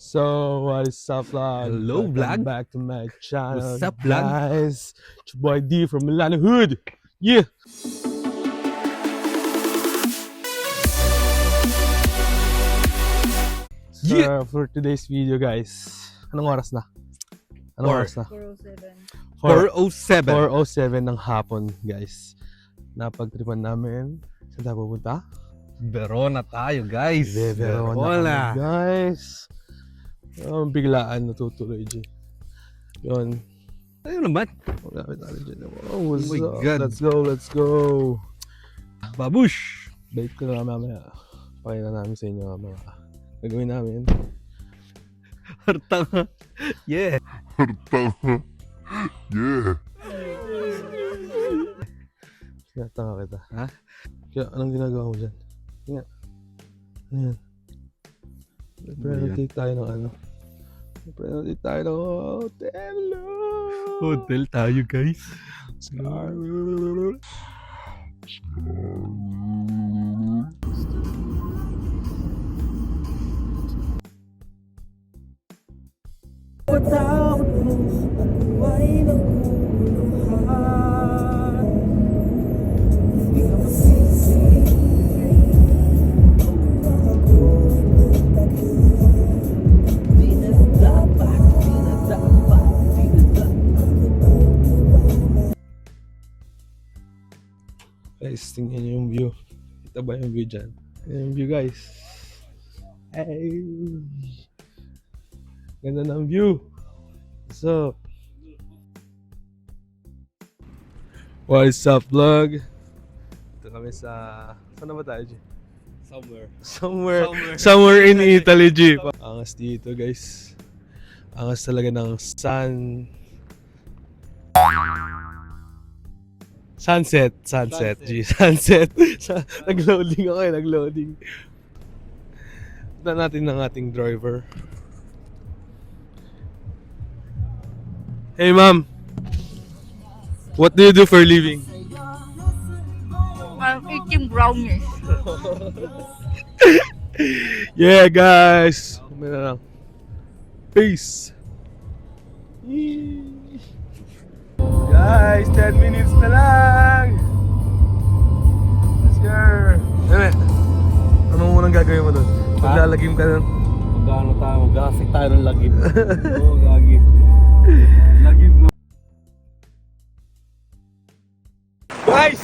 So, what is up, vlog? Hello, Welcome vlog. back to my channel, What's up, vlog? guys? It's your boy D from Milano Hood. Yeah! So, Yeah! for today's video, guys, anong oras na? Anong Four. oras na? 4:07. 4:07 ng hapon, guys. Napagtripan namin. Saan tayo pupunta? Verona tayo, guys. Verona kami, guys. Biglaan natutuloy, G. Yun. Tayo naman. Magamit natin dyan. Oh, what's my up? God. Let's go. Babush! Bait ko na mamaya. Pakita namin sa inyo ang mga gagawin namin. Hartanga. Yeah. Sinatanga kita. Ha? Kaya anong ginagawa mo dyan? Nga. Ano yan? Pre-notate tayo ng ano? Pre-notate tayo ng hotel. Hotel tayo, guys. Scar. Patawad mo ako ay naguluhan. Di ka masisi. Ako pinagdapat. Guys, tingnan nyo yung view. Kita ba yung view dyan? Ayan yung view, guys. Hey! Ganda ng view. So, what is up, vlog? Ito kami sa... Saan na ba tayo, G? Somewhere in Italy, G. Angas dito, guys. Angas talaga ng sunset, G. Sunset. Nag-loading ako nag-loading. Tignan natin ng ating driver. Hey, ma'am. What do you do for a living? I'm eating brownies. Yeah, guys. Kumaya na lang. Peace. Guys, 10 minutes na lang. Let's go. Anong unang gagawin mo doon? Maglalagim ka doon? Magano tayo? Mag-asik tayo ng lagim. Oo, gagi. Lagim no. Guys!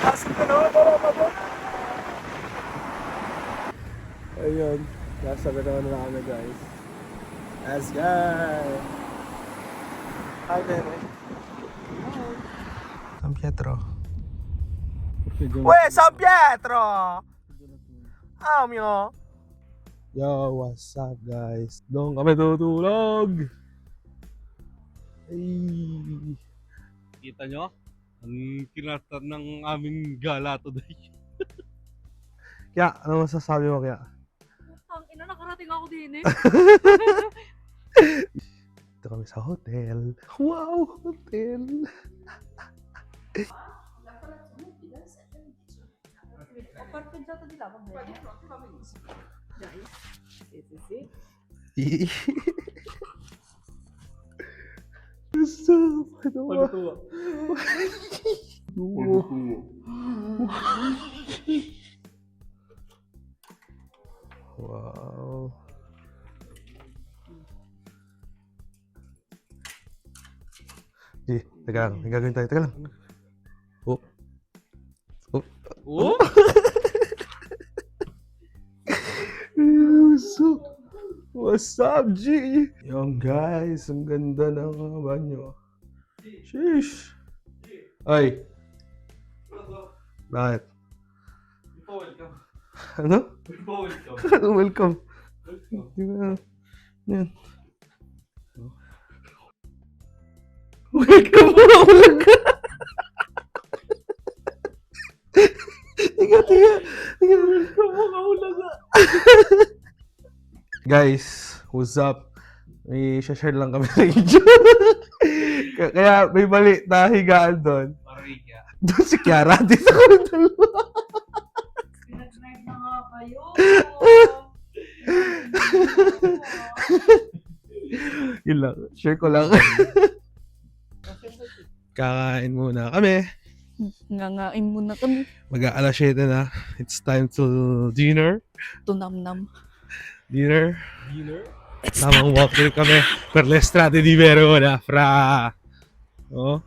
Pasok ka naman para mabot! Ayun. Nasa ganoon na kami, guys. Let's go! Hi, Nene. San Pietro. Uy, San Pietro! Amyo! Yo, what's up, guys? Doon kami tutulog! Ay! Kita nyo? Ang kinatan ng aming gala today. Kaya, ano masasabi mo kaya? Ang ina, nakarating ako din eh. Dito kami sa hotel. Wow, hotel! Gusto, Pagtuwa. Wow. Teka lang, may gagawin tayo. Teka lang. Oh. Oh. Oh? What's up, G? Yung guys, ang ganda ng banyo. Sheesh. Ay. Bakit? Ano? Welcome. Yan. Welcome mo ka. Tiga. Guys, what's up? May share lang kami sa inyo. Kaya may mali na higaan doon. Doon si Kiara, dito kami dalawa. Pinag-drive na nga kayo. Yun lang. Share ko lang. Kakain muna kami. Ngangain mo na kami. Mag-aalas 7 na. It's time to dinner. Tunam-nam. Dinner. Tamang walk trip kami. Per le strade di Verona. Fra. Oh.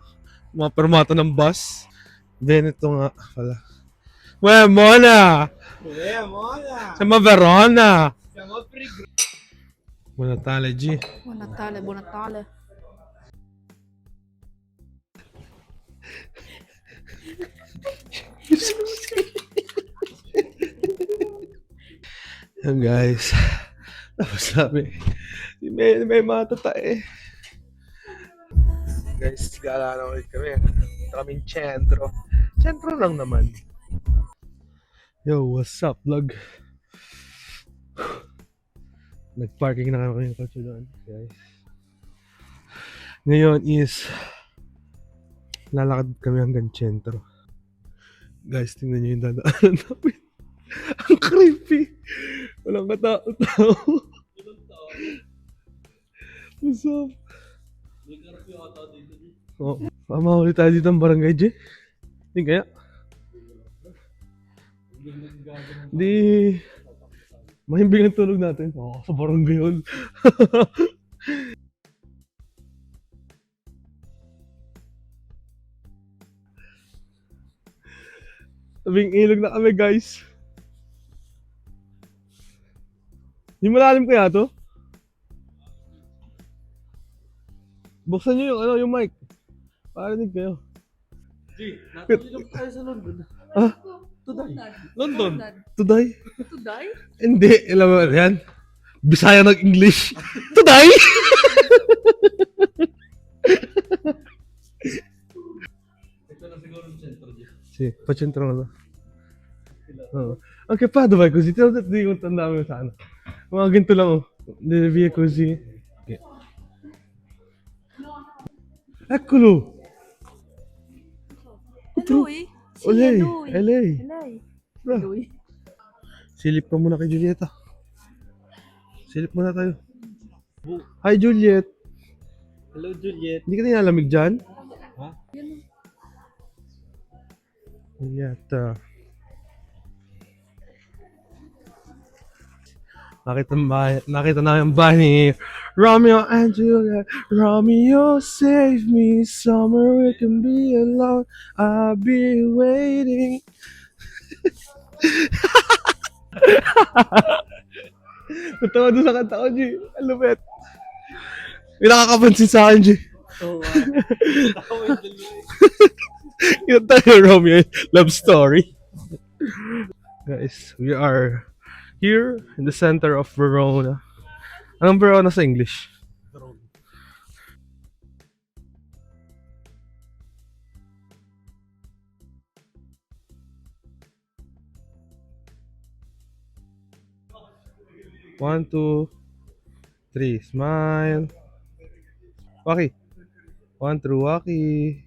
Mga permato ng bus. Veneto nga pala. Uè, Mona! Siamo a Verona! Buon Natale, G. Buon Natale, buon Natale. Yan guys. Tapos sabi, may matatae. Guys, gala na ulit kami. Ito kaming sentro. Sentro lang naman. Yo, what's up, vlog? Nag-parking na kami yung kotse doon, guys. Ngayon is lalakad kami hanggang sentro. Guys, tingnan nyo yung dadaanan namin. Ang creepy. Walang katao-tao. What's up? Oh, mahuli tayo dito ang barangay, J. Hindi kaya? Di mahimbing ang tulog natin. Oo, sa barangay yun. Tabing ilog na kami, guys. Di malalim kaya to? Buksan nyo yung yung mic. Parinig kayo. Natulog tayo sa London. Ah? London? Today? Today? Hindi, alam mo yan. Bisaya nag-English. Today? Ito na siguro yung center dyan. Sì, faccio entrare là. Oh. Anche qua dov'è così? Ti ho detto di andarmi sana. Ma ganito lang oh. Le vie così. Okay. Eccolo! Eloy? Si Oh, lei! Eloy. È lei! Eloy. Ah, Eloy. silip pa muna kay Julieta. Silip muna tayo. Hi Juliet! Hello, Juliet. Hindi ka nilalamig dyan? Ha? Julieta. Nakita na yung bahay ni Romeo and Juliet. Romeo, save me. Summer, we can be alone. I'll be waiting. Natawa doon sa kanta ko, G. Ang lupit. May nakakapansin sa akin, G. Oo. Tao yung Juliet. Yung tayo, Romeo. Love story. Guys, we are here in the center of Verona. Anong Verona sa English? 1, 2, 3. Smile. Waki. 1 through Waki.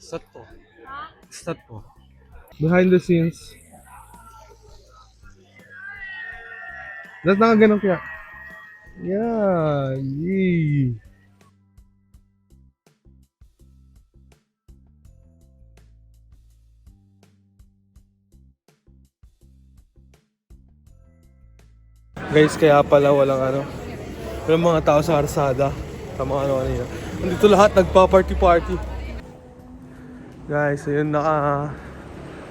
Sat po. Sat po. Behind the scenes. That's nakaganon kaya. Yeah. Yee. Guys, kaya pala walang mga tao sa karsada. Sa mga kanina. Nandito lahat nagpa-party-party. Guys, ayun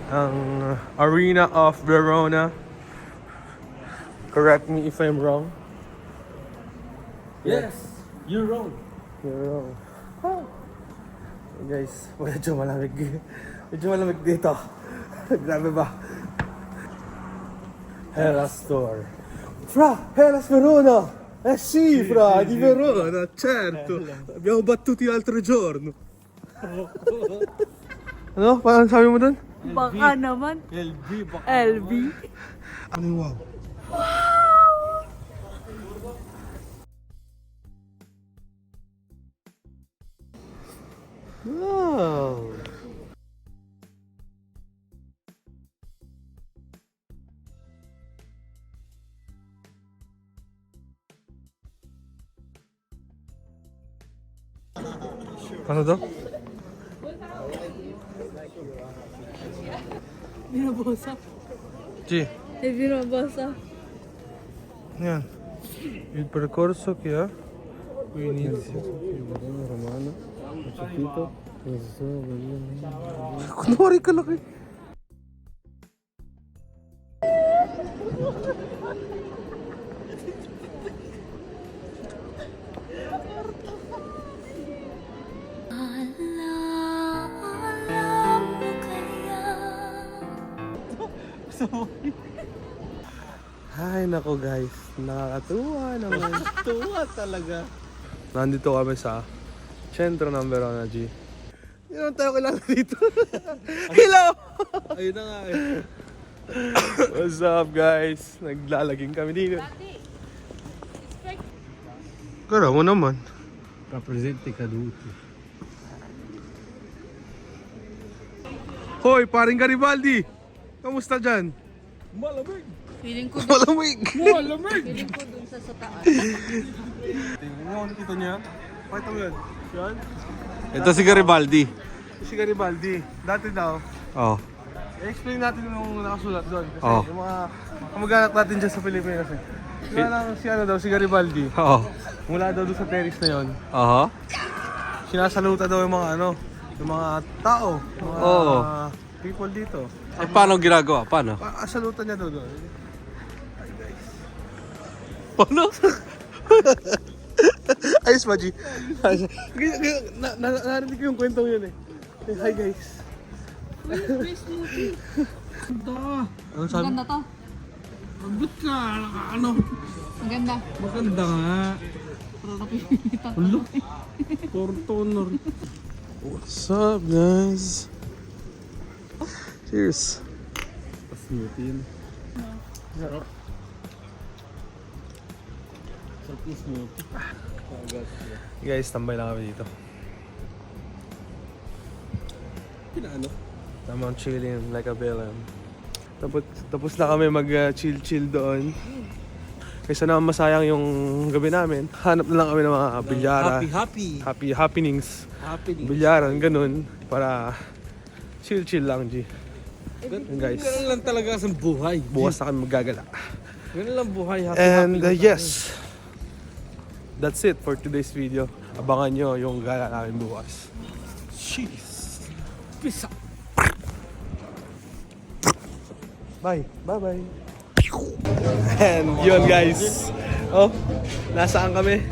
ang Arena of Verona. Correct me if I'm wrong. Yes, you're wrong. You're wrong. Hey guys, medyo malamig. Medyo malamig dito. Grabe ba? Hellas Store. Fra, Hellas Verona! Eh sì, fra, di Verona, certo! Abbiamo battuti l'altro giorno. Ano? Paano sabi mo dun? Baka naman. LB, baka LB. Ano yung wow? Ah, Ano daw? Binabasa. G. Binabasa. Yan. Il percorso che ha inizio. Romano. Chupito. Kunwari ka laki. Ay nako guys, nakakatuwa naman. Tuwa talaga. Nandito kami sa sentro ng Verona, G. Hindi naman tayo kailangan dito. Hello! Ayun na nga eh. What's up guys? Naglalaging kami dito. Kara mo naman. Rappresenti caduti. Hoy, paring Garibaldi! Kamusta dyan? Malamig! Feeling ko Malamig! Malamig! feeling ko dun sa taas. Tingnan kita niya. Pakita mo yan. Yan. Ito si Garibaldi. Si Garibaldi. Dati daw. Oh. I-explain natin yung nakasulat doon. Kasi Oh. yung mga kamag-anak natin dyan sa Pilipinas eh. Kaya lang si ano daw, si Garibaldi. Oo. Mula daw doon sa terrace na yon. Aha. Sinasaluta daw yung mga ano, yung mga tao, mga Oo. people dito. Eh, paano ginagawa? Paano? Salutan niya daw doon. Paano? Ayos ba, G? Narinig ko yung kwentong yun eh. Hi guys. Anong sabi? Maganda to. Ba't ka? Ano? Maganda. Maganda nga. Ulo. Tortonor. What's up, guys? Cheers. Smoothie. Sarap yung smoothie. Guys, tambay lang kami dito. Pinaano? Tamang chilling like a villain. Tapos na kami mag-chill-chill doon. Kaysa naman masayang yung gabi namin, hanap na lang kami ng mga bilyara. Happy. Happenings. Happy. Bilyaran, ganun. Para chill-chill lang, G. Yun, guys. Ganun lang talaga sa buhay. Bukas na kami magagala. Ganun lang buhay. Happy. And yes, that's it for today's video. Abangan nyo yung gala namin bukas. Cheese. Peace out. Bye. Bye-bye. And yun guys. Oh, nasaan kami?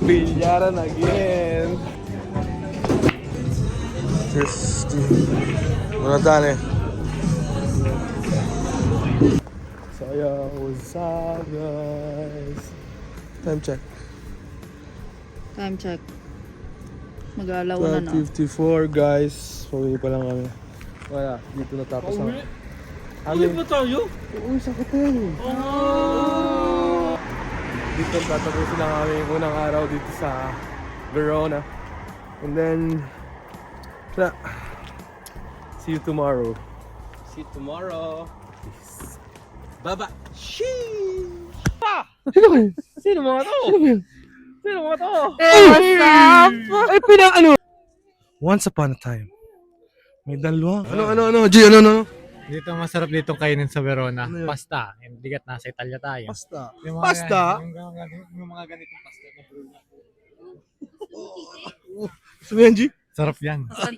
Bilyaran again. Cheers. Muna tane. So yeah, what's up guys? Time check. Time check. Mag-aalaw na 12:54 guys. Pauwi pa lang kami. Wala, dito natapos ang... Ulit ba tayo? Uy, sa hotel! Dito tatapusin lang kami yung unang araw dito sa Verona. And then... Wala. See you tomorrow. See you tomorrow. Peace. Bye-bye. Sheesh. Sino mga to? Sino mga to? What's up? Ay, ano? Once upon a time. May dalawa. Ano? G, ano? Dito masarap ditong kainin sa Verona. Ano yun? Pasta. Hindi kat nasa Italia tayo. Pasta. Yung Pasta? Yung mga ganitong pasta na Bruno. Gusto mo yan, G? Sarap yan.